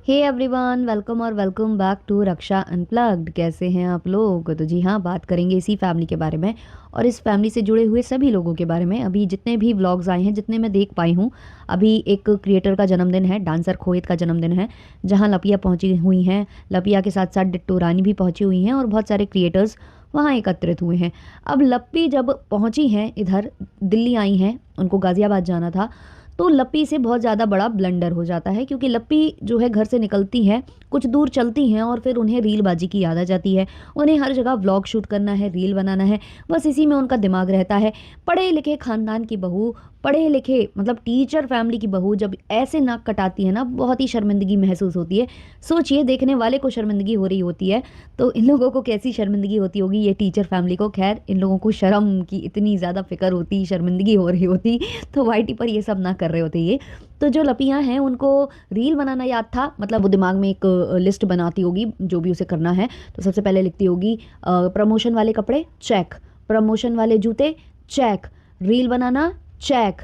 हे everyone, welcome और welcome back to Raksha unplugged. कैसे हैं आप लोग? तो जी हाँ, बात करेंगे इसी फैमिली के बारे में और इस फैमिली से जुड़े हुए सभी लोगों के बारे में। अभी जितने भी व्लॉग्स आए हैं, जितने मैं देख पाई हूँ, अभी एक क्रिएटर का जन्मदिन है, डांसर खोहित का जन्मदिन है, जहाँ लपिया पहुँची हुई हैं। लपिया के साथ साथ डिट्टो रानी भी पहुँची हुई हैं और बहुत सारे क्रिएटर्स वहाँ एकत्रित हुए हैं। अब लप्पी जब पहुँची हैं इधर, दिल्ली आई हैं, उनको गाज़ियाबाद जाना था, तो लप्पी से बहुत ज़्यादा बड़ा ब्लंडर हो जाता है, क्योंकि लप्पी जो है घर से निकलती है, कुछ दूर चलती हैं और फिर उन्हें रीलबाजी की याद आ जाती है। उन्हें हर जगह व्लॉग शूट करना है, रील बनाना है, बस इसी में उनका दिमाग रहता है। पढ़े लिखे ख़ानदान की बहू, पढ़े लिखे मतलब टीचर फैमिली की बहू जब ऐसे नाक कटाती है ना, बहुत ही शर्मिंदगी महसूस होती है। सोचिए, देखने वाले को शर्मिंदगी हो रही होती है, तो इन लोगों को कैसी शर्मिंदगी होती होगी, ये टीचर फैमिली को। खैर, इन लोगों को शर्म की इतनी ज़्यादा फिक्र होती, शर्मिंदगी हो रही होती, तो वाईटी पर ये सब ना कर रहे होते ये। तो जो लपियाँ हैं, उनको रील बनाना याद था, मतलब वो दिमाग में एक लिस्ट बनाती होगी जो भी उसे करना है। तो सबसे पहले लिखती होगी प्रमोशन वाले कपड़े चेक, प्रमोशन वाले जूते चेक, रील बनाना चेक,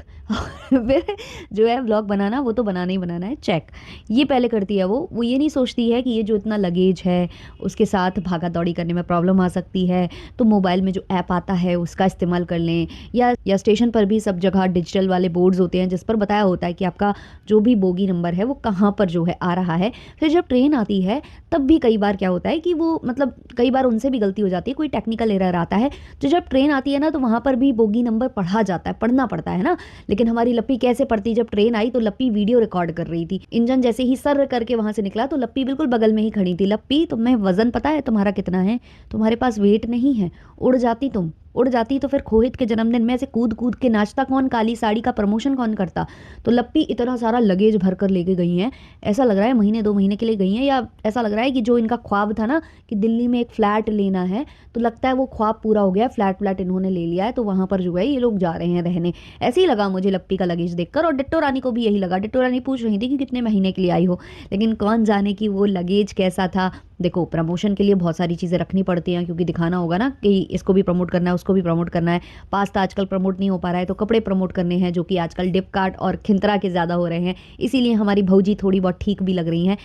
फिर जो है व्लॉग बनाना, वो तो बनाना ही बनाना है, चेक। ये पहले करती है वो ये नहीं सोचती है कि ये जो इतना लगेज है उसके साथ भागा दौड़ी करने में प्रॉब्लम आ सकती है, तो मोबाइल में जो ऐप आता है उसका इस्तेमाल कर लें, या स्टेशन पर भी सब जगह डिजिटल वाले बोर्ड्स होते हैं जिस पर बताया होता है कि आपका जो भी बोगी नंबर है वो कहाँ पर जो है आ रहा है। फिर जब ट्रेन आती है तब भी कई बार क्या होता है कि वो मतलब कई बार उनसे भी गलती हो जाती है, कोई टेक्निकल एरर आता है, तो जब ट्रेन आती है ना तो वहाँ पर भी बोगी नंबर पढ़ा जाता है, पढ़ना पड़ता है ना। लेकिन हमारी लप्पी कैसे पढ़ती? जब ट्रेन आई तो लप्पी वीडियो रिकॉर्ड कर रही थी। इंजन जैसे ही सर करके वहां से निकला तो लप्पी बिल्कुल बगल में ही खड़ी थी। लप्पी, तुम्हें वजन पता है तुम्हारा कितना है? तुम्हारे पास वेट नहीं है। उड़ जाती तुम, उड़ जाती तो फिर खोहित के जन्मदिन में ऐसे कूद कूद के नाचता कौन, काली साड़ी का प्रमोशन कौन करता? तो लप्पी इतना सारा लगेज भर कर लेके गई हैं, ऐसा लग रहा है महीने 2 महीने के लिए गई हैं, या ऐसा लग रहा है कि जो इनका ख्वाब था ना कि दिल्ली में एक फ्लैट लेना है, तो लगता है वो ख्वाब पूरा हो गया, फ्लैट फ्लैट इन्होंने ले लिया है, तो वहां पर जो है ये लोग जा रहे हैं रहने। ऐसे ही लगा मुझे लप्पी का लगेज देखकर, और डिट्टो रानी को भी यही लगा। डिट्टो रानी पूछ रही थी कि कितने महीने के लिए आई हो, लेकिन कौन जाने कि वो लगेज कैसा था। देखो, प्रमोशन के लिए बहुत सारी चीज़ें रखनी पड़ती हैं, क्योंकि दिखाना होगा ना कि इसको भी प्रमोट करना है, उसको भी प्रमोट करना है। पास्ता आजकल प्रमोट नहीं हो पा रहा है, तो कपड़े प्रमोट करने हैं, जो कि आजकल डिप कार्ट और खिंतरा के ज़्यादा हो रहे हैं, इसीलिए हमारी भौजी थोड़ी बहुत ठीक भी लग रही हैं।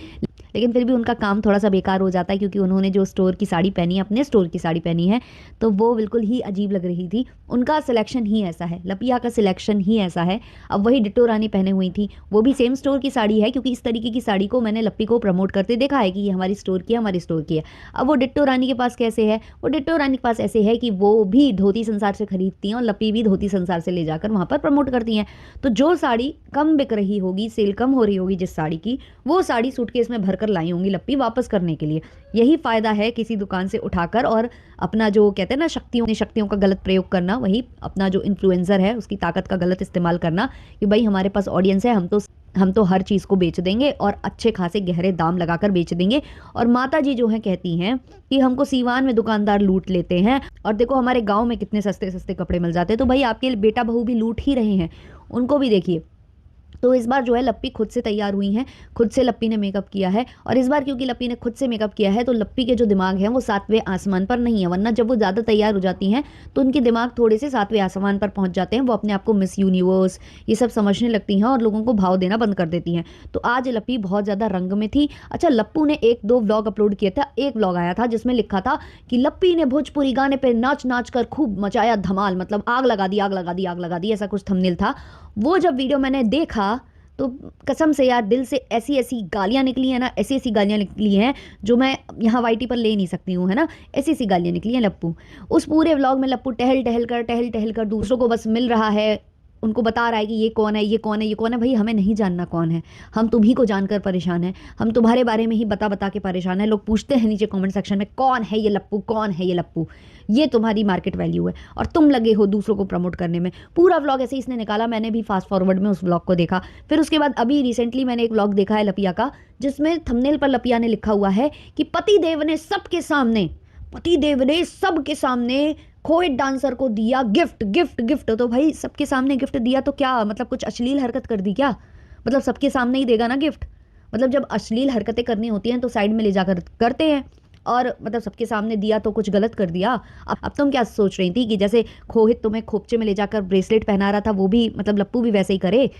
लेकिन फिर भी उनका काम थोड़ा सा बेकार हो जाता है, क्योंकि उन्होंने जो स्टोर की साड़ी पहनी है, अपने स्टोर की साड़ी पहनी है, तो वो बिल्कुल ही अजीब लग रही थी। उनका सिलेक्शन ही ऐसा है, लपिया का सिलेक्शन ही ऐसा है। अब वही डिट्टो रानी पहने हुई थी, वो भी सेम स्टोर की साड़ी है, क्योंकि इस तरीके की साड़ी को मैंने लप्पी को प्रमोट करते देखा है कि ये हमारी स्टोर की है, हमारी स्टोर की है। अब वो डिट्टो रानी के पास कैसे है? वो डिट्टो रानी के पास ऐसे है कि वो भी धोती संसार से खरीदती हैं और लप्पी भी धोती संसार से ले जाकर वहाँ पर प्रमोट करती हैं। तो जो साड़ी कम बिक रही होगी, सेल कम हो रही होगी जिस साड़ी की, वो साड़ी सूटकेस में भरकर लाई होंगी लप्पी वापस करने के लिए। यही फायदा है किसी दुकान से उठाकर और अपना जो कहते हैं ना शक्तियों का गलत प्रयोग करना, वही अपना जो इन्फ्लुएंसर है उसकी ताकत का गलत इस्तेमाल करना कि भाई हमारे पास ऑडियंस है, हम तो हर चीज़ को बेच देंगे और अच्छे खासे गहरे दाम लगाकर बेच देंगे। और माता जी जो हैं कहती हैं कि हमको सीवान में दुकानदार लूट लेते हैं, और देखो हमारे गांव में कितने सस्ते सस्ते कपड़े मिल जाते हैं। तो भाई आपके बेटा बहू भी लूट ही रहे हैं, उनको भी देखिए। तो इस बार जो है लप्पी खुद से तैयार हुई हैं, खुद से लप्पी ने मेकअप किया है, और इस बार क्योंकि लप्पी ने खुद से मेकअप किया है तो लप्पी के जो दिमाग है वो 7वें आसमान पर नहीं है, वरना जब वो ज़्यादा तैयार हो जाती हैं तो उनके दिमाग थोड़े से 7वें आसमान पर पहुंच जाते हैं, वो अपने आप को मिस यूनिवर्स ये सब समझने लगती हैं और लोगों को भाव देना बंद कर देती हैं। तो आज लप्पी बहुत ज़्यादा रंग में थी। अच्छा, लप्पू ने 1-2 व्लॉग अपलोड किया था, एक व्लॉग आया था जिसमें लिखा था कि लप्पी ने भोजपुरी गाने पर नाच नाच कर खूब मचाया धमाल, मतलब आग लगा दी, आग लगा दी, आग लगा दी, ऐसा कुछ थंबनेल था। वो जब वीडियो मैंने देखा तो कसम से यार, दिल से ऐसी ऐसी गालियाँ निकली हैं ना, ऐसी ऐसी गालियाँ निकली हैं जो मैं यहाँ वाईटी पर ले नहीं सकती हूँ, है ना। ऐसी ऐसी गालियाँ निकली हैं लप्पू। उस पूरे व्लॉग में लप्पू टहल टहल कर दूसरों को बस मिल रहा है, उनको बता रहा है कि ये कौन है, ये कौन है, ये कौन है। भाई हमें नहीं जानना कौन है, हम तुम्ही को जानकर परेशान हैं, हम तुम्हारे बारे में ही बता बता के परेशान हैं। लोग पूछते हैं नीचे कमेंट सेक्शन में, कौन है ये लप्पू, कौन है ये लप्पू। ये तुम्हारी मार्केट वैल्यू है और तुम लगे हो दूसरों को प्रमोट करने में। पूरा व्लॉग ऐसे इसने निकाला, मैंने भी फास्ट फॉरवर्ड में उस व्लॉग को देखा। फिर उसके बाद अभी रिसेंटली मैंने एक व्लॉग देखा है लपिया का, जिसमें थंबनेल पर लपिया ने लिखा हुआ है कि पतिदेव ने सबके सामने, पतिदेव ने सबके सामने खोहित डांसर को दिया गिफ्ट, गिफ्ट गिफ्ट। तो भाई सबके सामने गिफ्ट दिया तो क्या मतलब, कुछ अश्लील हरकत कर दी क्या? मतलब सबके सामने ही देगा ना गिफ्ट, मतलब जब अश्लील हरकतें करनी होती हैं तो साइड में ले जाकर करते हैं, और मतलब सबके सामने दिया तो कुछ गलत कर दिया। अब तुम क्या सोच रही थी कि जैसे खोहित तुम्हें खोपचे में ले जाकर ब्रेसलेट पहना रहा था, वो भी मतलब लप्पू भी वैसे ही करे?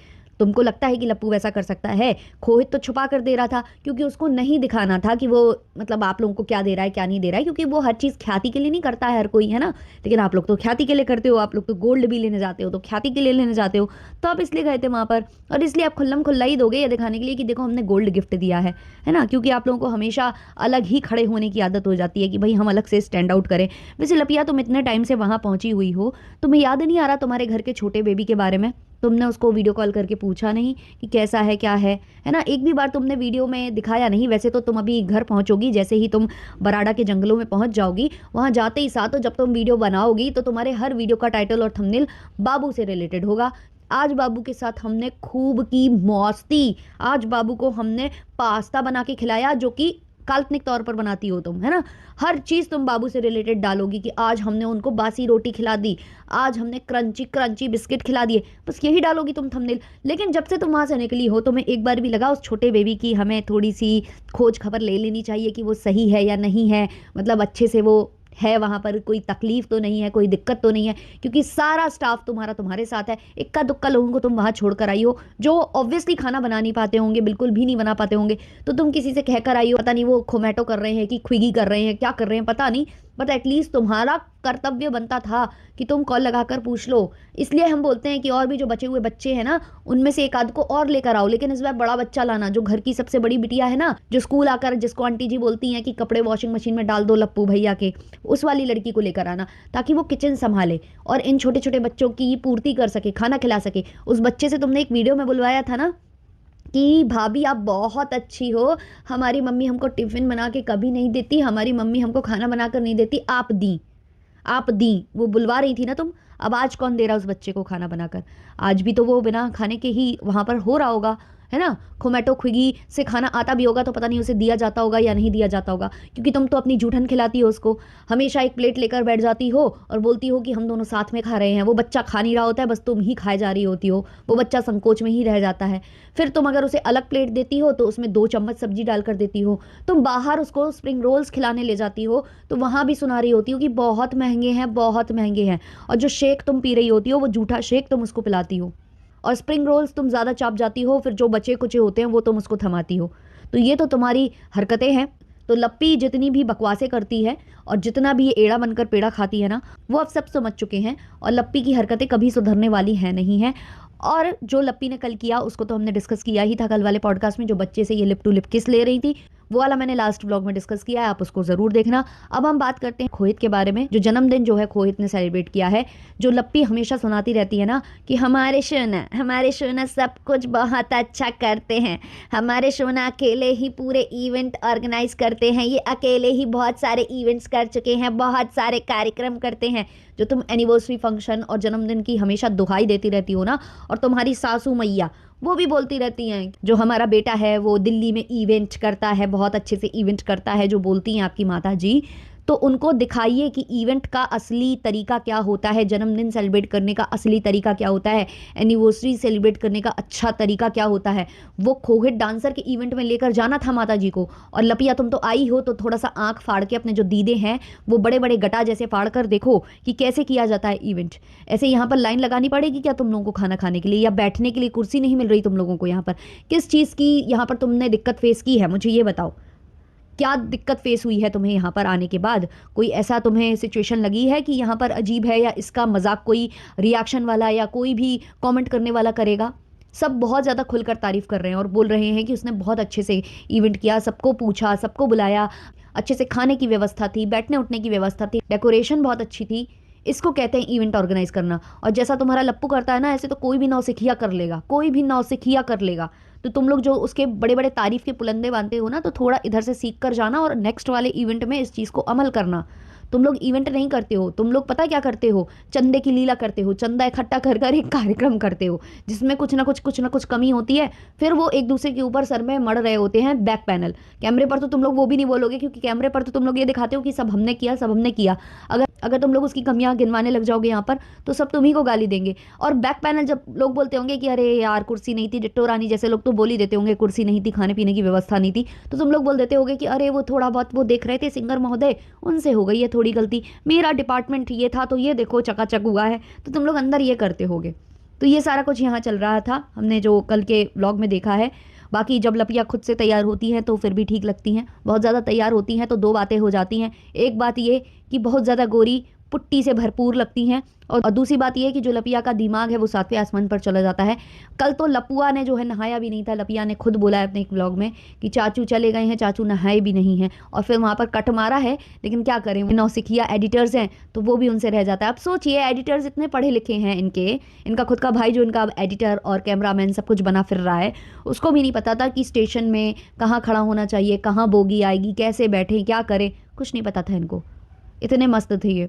तुमको लगता है कि लप्पू वैसा कर सकता है? खोहित तो छुपा कर दे रहा था क्योंकि उसको नहीं दिखाना था कि वो मतलब आप लोगों को क्या दे रहा है क्या नहीं दे रहा है, क्योंकि वो हर चीज़ ख्याति के लिए नहीं करता है हर कोई, है ना। लेकिन आप लोग तो ख्याति के लिए करते हो, आप लोग तो गोल्ड भी लेने जाते हो तो ख्याति के लिए लेने जाते हो, तो आप इसलिए गए थे वहाँ पर और इसलिए आप खुल्लम खुल्ला ही दोगे ये दिखाने के लिए कि देखो हमने गोल्ड गिफ्ट दिया है ना। क्योंकि आप लोगों को हमेशा अलग ही खड़े होने की आदत हो जाती है कि भाई हम अलग से स्टैंड आउट करें। वैसे लपिया तुम इतने टाइम से वहाँ पहुंची हुई हो, तुम्हें याद नहीं आ रहा तुम्हारे घर के छोटे बेबी के बारे में? तुमने उसको वीडियो कॉल करके पूछा नहीं कि कैसा है क्या है ना। एक भी बार तुमने वीडियो में दिखाया नहीं। वैसे तो तुम अभी घर पहुंचोगी, जैसे ही तुम बराड़ा के जंगलों में पहुंच जाओगी, वहां जाते ही साथ तो जब तुम वीडियो बनाओगी तो तुम्हारे हर वीडियो का टाइटल और थंबनेल बाबू से रिलेटेड होगा। आज बाबू के साथ हमने खूब की मौस्ती, आज बाबू को हमने पास्ता बना के खिलाया जो कि काल्पनिक तौर पर बनाती हो तुम, है ना। हर चीज़ तुम बाबू से रिलेटेड डालोगी कि आज हमने उनको बासी रोटी खिला दी, आज हमने क्रंची क्रंची बिस्किट खिला दिए, बस यही डालोगी तुम थंबनेल। लेकिन जब से तुम वहाँ से निकली हो तुम्हें एक बार भी लगा उस छोटे बेबी की हमें थोड़ी सी खोज खबर ले लेनी चाहिए कि वो सही है या नहीं है, मतलब अच्छे से वो है वहाँ पर, कोई तकलीफ तो नहीं है, कोई दिक्कत तो नहीं है? क्योंकि सारा स्टाफ तुम्हारा तुम्हारे साथ है, इक्का दुक्का लोगों को तुम वहाँ छोड़ कर आई हो जो ऑब्वियसली खाना बना नहीं पाते होंगे, बिल्कुल भी नहीं बना पाते होंगे, तो तुम किसी से कहकर आई हो। पता नहीं वो खोमैटो कर रहे हैं कि स्विगी कर रहे हैं, क्या कर रहे हैं पता नहीं, बट एटलीस्ट तुम्हारा कर्तव्य बनता था कि तुम कॉल लगाकर पूछ लो। इसलिए हम बोलते हैं कि और भी जो बचे हुए बच्चे हैं ना उनमें से एक आध को और लेकर आओ, लेकिन इस बार बड़ा बच्चा लाना, जो घर की सबसे बड़ी बिटिया है ना, जो स्कूल आकर जिसको आंटी जी बोलती हैं कि कपड़े वॉशिंग मशीन में डाल दो लप्पू भैया के, उस वाली लड़की को लेकर आना ताकि वो किचन संभाले और इन छोटे छोटे बच्चों की पूर्ति कर सके, खाना खिला सके। उस बच्चे से तुमने एक वीडियो में बुलवाया था ना कि भाभी आप बहुत अच्छी हो, हमारी मम्मी हमको टिफ़िन बना के कभी नहीं देती, हमारी मम्मी हमको खाना बनाकर नहीं देती, आप दी, वो बुलवा रही थी ना तुम। अब आज कौन दे रहा उस बच्चे को खाना बनाकर? आज भी तो वो बिना खाने के ही वहाँ पर हो रहा होगा, है ना। खोमैटो स्विगी से खाना आता भी होगा तो पता नहीं उसे दिया जाता होगा या नहीं दिया जाता होगा, क्योंकि तुम तो अपनी जूठन खिलाती हो उसको, हमेशा एक प्लेट लेकर बैठ जाती हो और बोलती हो कि हम दोनों साथ में खा रहे हैं। वो बच्चा खा नहीं रहा होता है, बस तुम ही खाए जा रही होती हो, वो बच्चा संकोच में ही रह जाता है। फिर तुम अगर उसे अलग प्लेट देती हो तो उसमें 2 चम्मच सब्जी डालकर देती हो। तुम बाहर उसको स्प्रिंग रोल्स खिलाने ले जाती हो तो वहाँ भी सुना रही होती हो कि बहुत महंगे हैं, बहुत महंगे हैं, और जो शेक तुम पी रही होती हो वो जूठा शेक तुम उसको पिलाती हो, और स्प्रिंग रोल्स तुम ज़्यादा चाप जाती हो, फिर जो बचे कुचे होते हैं वो तुम उसको थमाती हो। तो ये तो तुम्हारी हरकतें हैं। तो लप्पी जितनी भी बकवासें करती है और जितना भी ये एड़ा बनकर पेड़ा खाती है ना, वो अब सब समझ चुके हैं और लप्पी की हरकतें कभी सुधरने वाली हैं नहीं हैं। और जो लप्पी ने कल किया उसको तो हमने डिस्कस किया ही था कल वाले पॉडकास्ट में, जो बच्चे से ये लिप टू लिप किस ले रही थी, वो वाला मैंने लास्ट व्लॉग में डिस्कस किया है, आप उसको ज़रूर देखना। अब हम बात करते हैं खोहित के बारे में, जो जन्मदिन जो है खोहित ने सेलिब्रेट किया है। जो लप्पी हमेशा सुनाती रहती है ना कि हमारे शोना सब कुछ बहुत अच्छा करते हैं, हमारे शोना अकेले ही पूरे इवेंट ऑर्गेनाइज करते हैं, ये अकेले ही बहुत सारे इवेंट्स कर चुके हैं, बहुत सारे कार्यक्रम करते हैं। जो तुम एनिवर्सरी फंक्शन और जन्मदिन की हमेशा दुहाई देती रहती हो ना, और तुम्हारी सासू मैया वो भी बोलती रहती हैं जो हमारा बेटा है वो दिल्ली में इवेंट करता है, बहुत अच्छे से इवेंट करता है, जो बोलती हैं आपकी माता जी, तो उनको दिखाइए कि इवेंट का असली तरीका क्या होता है, जन्मदिन सेलिब्रेट करने का असली तरीका क्या होता है, एनिवर्सरी सेलिब्रेट करने का अच्छा तरीका क्या होता है। वो खोहित डांसर के इवेंट में लेकर जाना था माता जी को, और लपिया तुम तो आई हो तो थोड़ा सा आंख फाड़ के अपने जो दीदे हैं वो बड़े बड़े गटा जैसे फाड़ कर देखो कि कैसे किया जाता है इवेंट। ऐसे यहाँ पर लाइन लगानी पड़ेगी क्या तुम लोगों को खाना खाने के लिए, या बैठने के लिए कुर्सी नहीं मिल रही तुम लोगों को? यहाँ पर किस चीज़ की यहाँ पर तुमने दिक्कत फेस की है, मुझे ये बताओ। क्या दिक्कत फेस हुई है तुम्हें यहाँ पर आने के बाद? कोई ऐसा तुम्हें सिचुएशन लगी है कि यहाँ पर अजीब है, या इसका मजाक कोई रिएक्शन वाला या कोई भी कमेंट करने वाला करेगा? सब बहुत ज़्यादा खुलकर तारीफ कर रहे हैं और बोल रहे हैं कि उसने बहुत अच्छे से इवेंट किया, सबको पूछा, सबको बुलाया, अच्छे से खाने की व्यवस्था थी, बैठने उठने की व्यवस्था थी, डेकोरेशन बहुत अच्छी थी। इसको कहते हैं इवेंट ऑर्गेनाइज करना। और जैसा तुम्हारा लप्पू करता है ना, ऐसे तो कोई भी नौसिखिया कर लेगा, कोई भी नौसिखिया कर लेगा। तो तुम लोग जो उसके बड़े बड़े तारीफ के पुलंदे बांधते हो ना, तो थोड़ा इधर से सीख कर जाना और नेक्स्ट वाले इवेंट में इस चीज़ को अमल करना। तुम लोग इवेंट नहीं करते हो, तुम लोग पता क्या करते हो, चंदे की लीला करते हो, चंदा इकट्ठा कर कर एक कार्यक्रम करते हो जिसमें कुछ ना कुछ कमी होती है, फिर वो एक दूसरे के ऊपर सर में मड़ रहे होते हैं बैक पैनल। कैमरे पर तो तुम लोग वो भी नहीं बोलोगे, क्योंकि कैमरे पर तो तुम लोग ये दिखाते हो कि सब हमने किया, सब हमने किया। अगर तुम लोग उसकी कमियां गिनवाने लग जाओगे यहाँ पर तो सब तुम्ही को गाली देंगे। और बैक पैनल जब लोग बोलते होंगे कि अरे यार कुर्सी नहीं थी, डिट्टो रानी जैसे लोग तो बोल ही देते होंगे कुर्सी नहीं थी, खाने पीने की व्यवस्था नहीं थी, तो तुम लोग बोल देते होगे कि अरे वो थोड़ा बहुत वो देख रहे थे सिंगर महोदय, उनसे हो गई है थोड़ी गलती, मेरा डिपार्टमेंट ये था तो ये देखो चकाचक हुआ है। तो तुम लोग अंदर ये करते होगे। तो ये सारा कुछ यहाँ चल रहा था, हमने जो कल के व्लॉग में देखा है। बाकी जब लपिया खुद से तैयार होती हैं तो फिर भी ठीक लगती हैं, बहुत ज़्यादा तैयार होती हैं तो दो बातें हो जाती हैं। एक बात ये कि बहुत ज़्यादा गोरी पुट्टी से भरपूर लगती हैं, और दूसरी बात ये है कि जो लपिया का दिमाग है वो सातवें आसमान पर चला जाता है। कल तो लपुआ ने जो है नहाया भी नहीं था, लपिया ने खुद बोला है अपने एक व्लॉग में कि चाचू चले गए हैं, चाचू नहाए भी नहीं हैं, और फिर वहाँ पर कट मारा है। लेकिन क्या करें, नौसिखिया एडिटर्स हैं तो वो भी उनसे रह जाता है। अब सोचिए, एडिटर्स इतने पढ़े लिखे हैं, इनका खुद का भाई जो इनका एडिटर और कैमरामैन सब कुछ बना फिर रहा है, उसको भी नहीं पता था कि स्टेशन में कहाँ खड़ा होना चाहिए, कहाँ बोगी आएगी, कैसे बैठें, क्या करें, कुछ नहीं पता था इनको। इतने मस्त थे ये,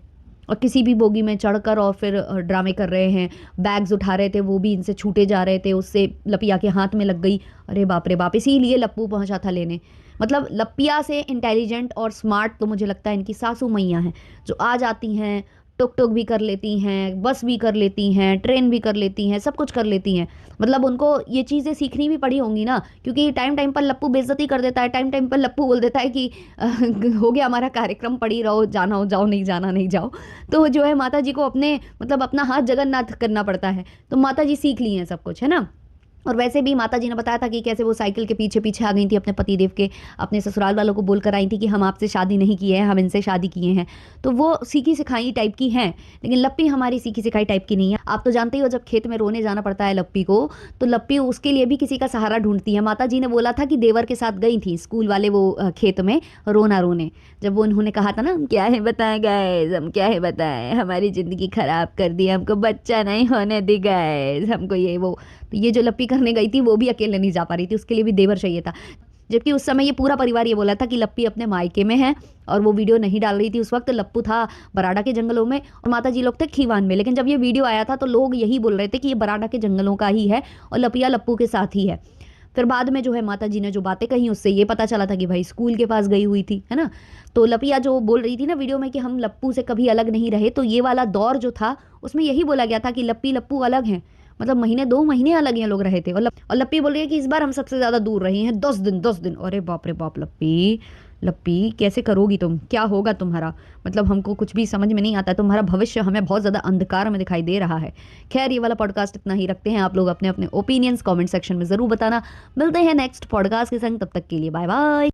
और किसी भी बोगी में चढ़कर और फिर ड्रामे कर रहे हैं। बैग्स उठा रहे थे, वो भी इनसे छूटे जा रहे थे, उससे लपिया के हाथ में लग गई। अरे बाप रे बाप, इसीलिए लप्पू पहुंचा था लेने। मतलब लपिया से इंटेलिजेंट और स्मार्ट तो मुझे लगता है इनकी सासू मैयाँ हैं, जो आ जाती हैं, टुक टुक भी कर लेती हैं, बस भी कर लेती हैं, ट्रेन भी कर लेती हैं, सब कुछ कर लेती हैं। मतलब उनको ये चीज़ें सीखनी भी पड़ी होंगी ना, क्योंकि टाइम टाइम पर लप्पू बेइज्जती कर देता है, टाइम टाइम पर लप्पू बोल देता है कि हो गया हमारा कार्यक्रम, पड़ी रहो, जाना हो जाओ, नहीं जाना नहीं जाओ। तो जो है माता जी को अपने मतलब अपना हाथ जगन्नाथ करना पड़ता है, तो माता जी सीख ली हैं सब कुछ, है ना। और वैसे भी माता जी ने बताया था कि कैसे वो साइकिल के पीछे पीछे आ गई थी अपने पतिदेव के, अपने ससुराल वालों को बोलकर आई थी कि हम आपसे शादी नहीं किए हैं, हम इनसे शादी किए हैं। तो वो सीखी सिखाई टाइप की हैं, लेकिन लप्पी हमारी सीखी सिखाई टाइप की नहीं है। आप तो जानते ही हो, जब खेत में रोने जाना पड़ता है लप्पी को, तो लप्पी उसके लिए भी किसी का सहारा ढूंढती है। माता जी ने बोला था कि देवर के साथ गई थी स्कूल वाले वो खेत में रोना रोने, जब वो उन्होंने कहा था ना, हम क्या है बताएं गाइस, हम क्या है बताएं, हमारी ज़िंदगी ख़राब कर दी, हमको बच्चा नहीं होने दी गाइस, हमको ये वो। तो ये जो लप्पी करने गई थी वो भी अकेले नहीं जा पा रही थी, उसके लिए भी देवर चाहिए था। जबकि उस समय ये पूरा परिवार ये बोला था कि लप्पी अपने मायके में है, और वो वीडियो नहीं डाल रही थी उस वक्त। लप्पू था बराडा के जंगलों में और माता जी लोग थे खीवान में। लेकिन जब ये वीडियो आया था तो लोग यही बोल रहे थे कि ये बराडा के जंगलों का ही है और लपिया लप्पू के साथ ही है। फिर बाद में जो है माता जी ने जो बातें कही उससे ये पता चला था कि भाई स्कूल के पास गई हुई थी, है ना। तो लपिया जो बोल रही थी ना वीडियो में कि हम लप्पू से कभी अलग नहीं रहे, तो ये वाला दौर जो था उसमें यही बोला गया था कि लप्पी लप्पू अलग हैं, मतलब महीने 2 महीने अलग हैं लोग रहे थे। और लप्पी बोल रही है कि इस बार हम सबसे ज़्यादा दूर रहे हैं, 10 दिन। अरे बाप रे बाप, लप्पी लप्पी कैसे करोगी तुम, क्या होगा तुम्हारा, मतलब हमको कुछ भी समझ में नहीं आता है। तुम्हारा भविष्य हमें बहुत ज़्यादा अंधकार में दिखाई दे रहा है। खैर, ये वाला पॉडकास्ट इतना ही रखते हैं, आप लोग अपने अपने ओपिनियंस कमेंट सेक्शन में ज़रूर बताना। मिलते हैं नेक्स्ट पॉडकास्ट के संग, तब तक के लिए बाय बाय।